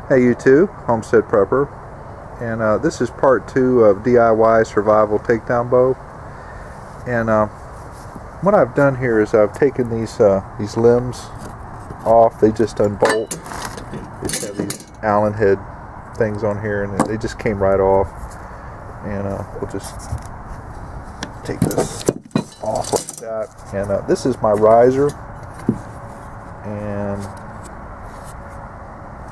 Hey YouTube, Homestead Prepper, and this is part 2 of DIY Survival Takedown Bow. And what I've done here is I've taken these limbs off. They just unbolt. They just have these Allen head things on here, and they just came right off. And we'll just take this off like that. And this is my riser, and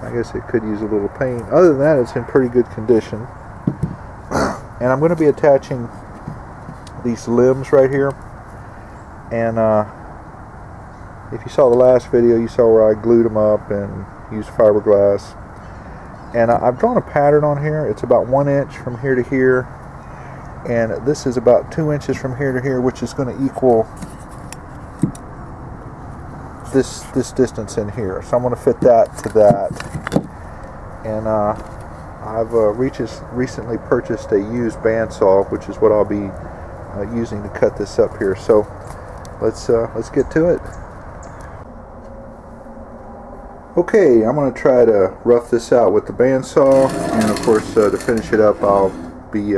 I guess it could use a little paint. Other than that, it's in pretty good condition. And I'm going to be attaching these limbs right here. And if you saw the last video, you saw where I glued them up and used fiberglass. And I've drawn a pattern on here. It's about 1 inch from here to here. And this is about 2 inches from here to here, which is going to equal this distance in here. So I'm going to fit that to that. And I've recently purchased a used bandsaw, which is what I'll be using to cut this up here. So let's get to it. Okay, I'm going to try to rough this out with the bandsaw, and of course to finish it up I'll be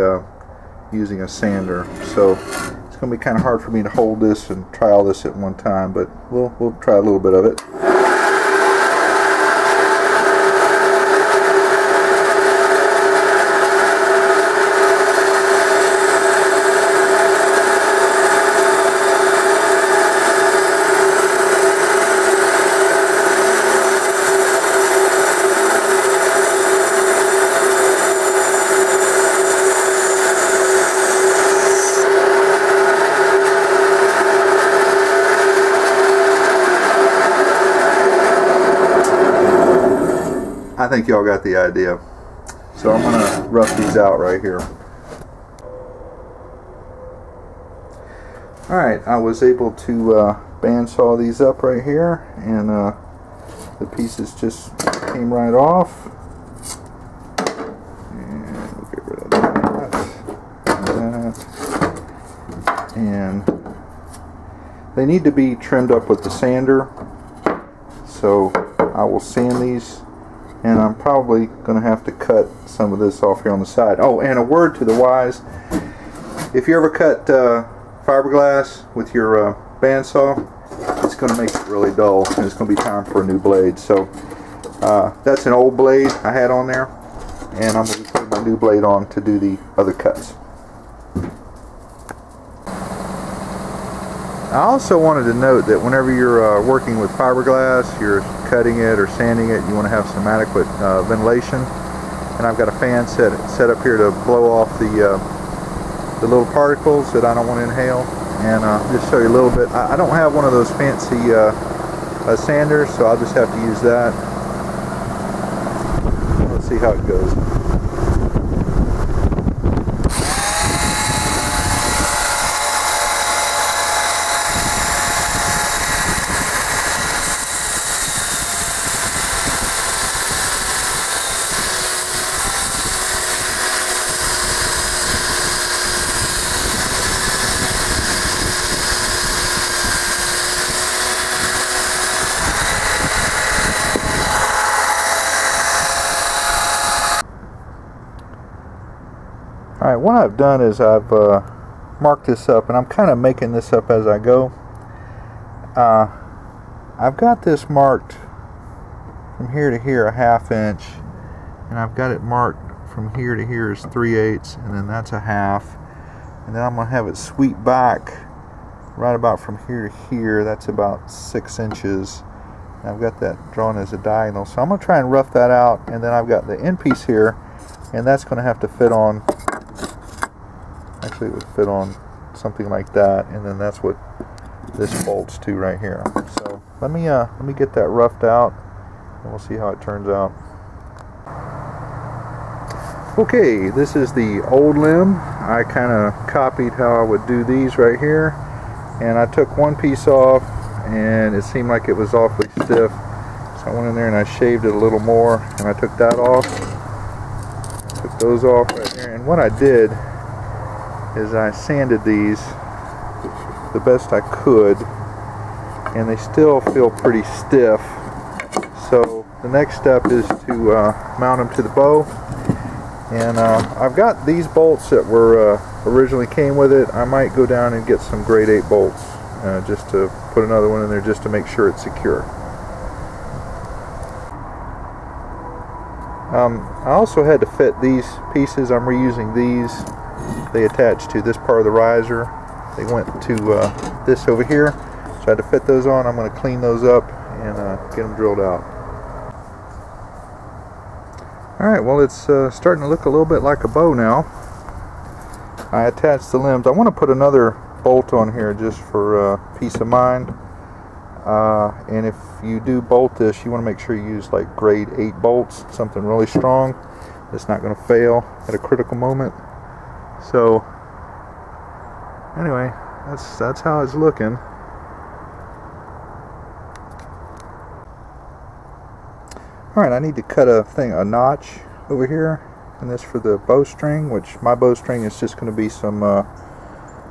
using a sander. So it's going to be kind of hard for me to hold this and try all this at one time, but we'll try a little bit of it. I think y'all got the idea. So I'm going to rough these out right here. Alright, I was able to bandsaw these up right here, and the pieces just came right off. And we'll get rid of that. And they need to be trimmed up with the sander. So I will sand these. And I'm probably going to have to cut some of this off here on the side. Oh, and a word to the wise. If you ever cut fiberglass with your bandsaw, it's going to make it really dull, and it's going to be time for a new blade. So that's an old blade I had on there, and I'm going to be putting my new blade on to do the other cuts. I also wanted to note that whenever you're working with fiberglass, you're cutting it or sanding it, you want to have some adequate ventilation. And I've got a fan set up here to blow off the little particles that I don't want to inhale. And just show you a little bit. I don't have one of those fancy sanders, so I'll just have to use that. Let's see how it goes. Alright, what I've done is I've marked this up, and I'm kind of making this up as I go. I've got this marked from here to here 1/2 inch, and I've got it marked from here to here is 3/8, and then that's 1/2, and then I'm going to have it sweep back right about from here to here. That's about 6 inches. And I've got that drawn as a diagonal, so I'm going to try and rough that out. And then I've got the end piece here, and that's going to have to fit on. Actually, it would fit on something like that, and then that's what this bolts to right here. So let me get that roughed out, and we'll see how it turns out. Okay, this is the old limb. I kind of copied how I would do these right here, and I took one piece off, and it seemed like it was awfully stiff. So I went in there and I shaved it a little more, and I took that off. Took those off right here, and what I did is I sanded these the best I could, and they still feel pretty stiff. So the next step is to mount them to the bow. And I've got these bolts that were originally came with it. I might go down and get some grade 8 bolts just to put another one in there just to make sure it's secure. I also had to fit these pieces. I'm reusing these. They attach to this part of the riser. They went to this over here, so I had to fit those on. I'm going to clean those up and get them drilled out. Alright, well, it's starting to look a little bit like a bow now. I attached the limbs. I want to put another bolt on here just for peace of mind. And if you do bolt this, you want to make sure you use like grade 8 bolts, something really strong that's not going to fail at a critical moment. So anyway, that's how it's looking. Alright, I need to cut a notch over here, and this for the bowstring, which my bowstring is just going to be some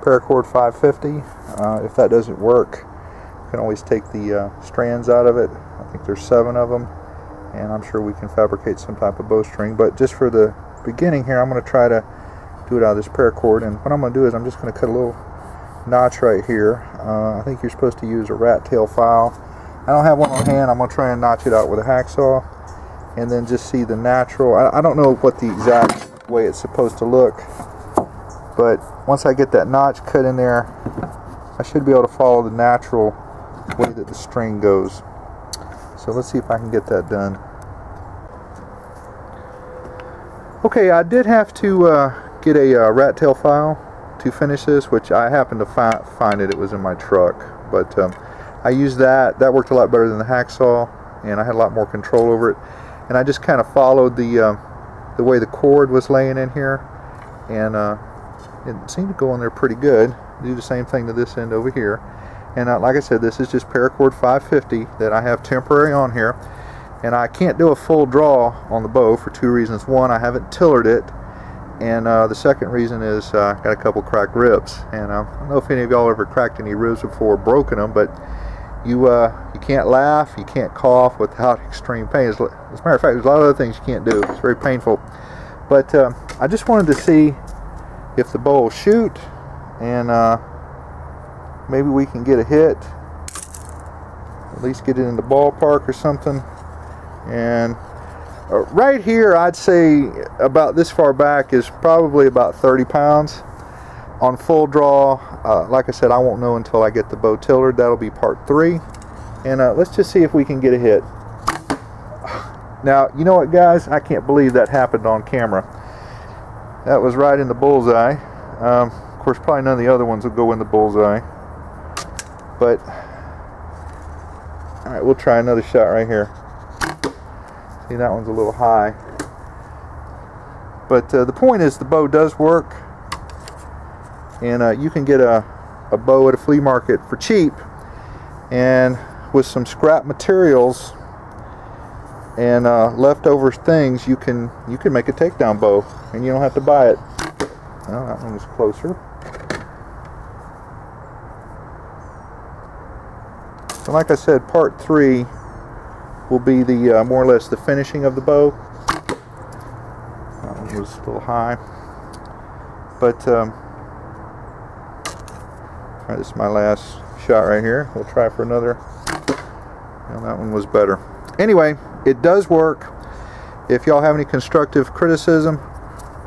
paracord 550. If that doesn't work, you can always take the strands out of it. I think there's 7 of them, and I'm sure we can fabricate some type of bowstring. But just for the beginning here, I'm going to try to do it out of this paracord, and what I'm going to do is I'm just going to cut a little notch right here. I think you're supposed to use a rat tail file. I don't have one on hand. I'm going to try and notch it out with a hacksaw, and then just see the natural. I don't know what the exact way it's supposed to look, but once I get that notch cut in there, I should be able to follow the natural way that the string goes. So let's see if I can get that done. Okay, I did have to get a rat tail file to finish this, which I happened to find it. It was in my truck, but I used that. That worked a lot better than the hacksaw, and I had a lot more control over it. And I just kind of followed the way the cord was laying in here, and it seemed to go in there pretty good. Do the same thing to this end over here. And like I said, this is just paracord 550 that I have temporary on here, and I can't do a full draw on the bow for 2 reasons. One, I haven't tillered it, and the second reason is I got a couple cracked ribs. And I don't know if any of y'all ever cracked any ribs before or broken them, but you can't laugh, you can't cough without extreme pain. As a matter of fact, there's a lot of other things you can't do. It's very painful. But I just wanted to see if the bow will shoot, and maybe we can get a hit, at least get it in the ballpark or something. And right here, I'd say about this far back is probably about 30 pounds. On full draw, like I said, I won't know until I get the bow tillered. That'll be part 3. And let's just see if we can get a hit. Now, you know what, guys? I can't believe that happened on camera. That was right in the bullseye. Of course, probably none of the other ones will go in the bullseye. But, alright, we'll try another shot right here. See, that one's a little high. But the point is, the bow does work. And you can get a bow at a flea market for cheap, and with some scrap materials and leftover things, you can make a takedown bow, and you don't have to buy it. Well, that one was closer. So like I said, part 3 will be the more or less the finishing of the bow. That one was a little high, but alright, this is my last shot right here. We'll try for another. And that one was better. Anyway, it does work. If y'all have any constructive criticism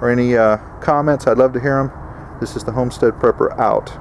or any comments, I'd love to hear them. This is the Homestead Prepper out.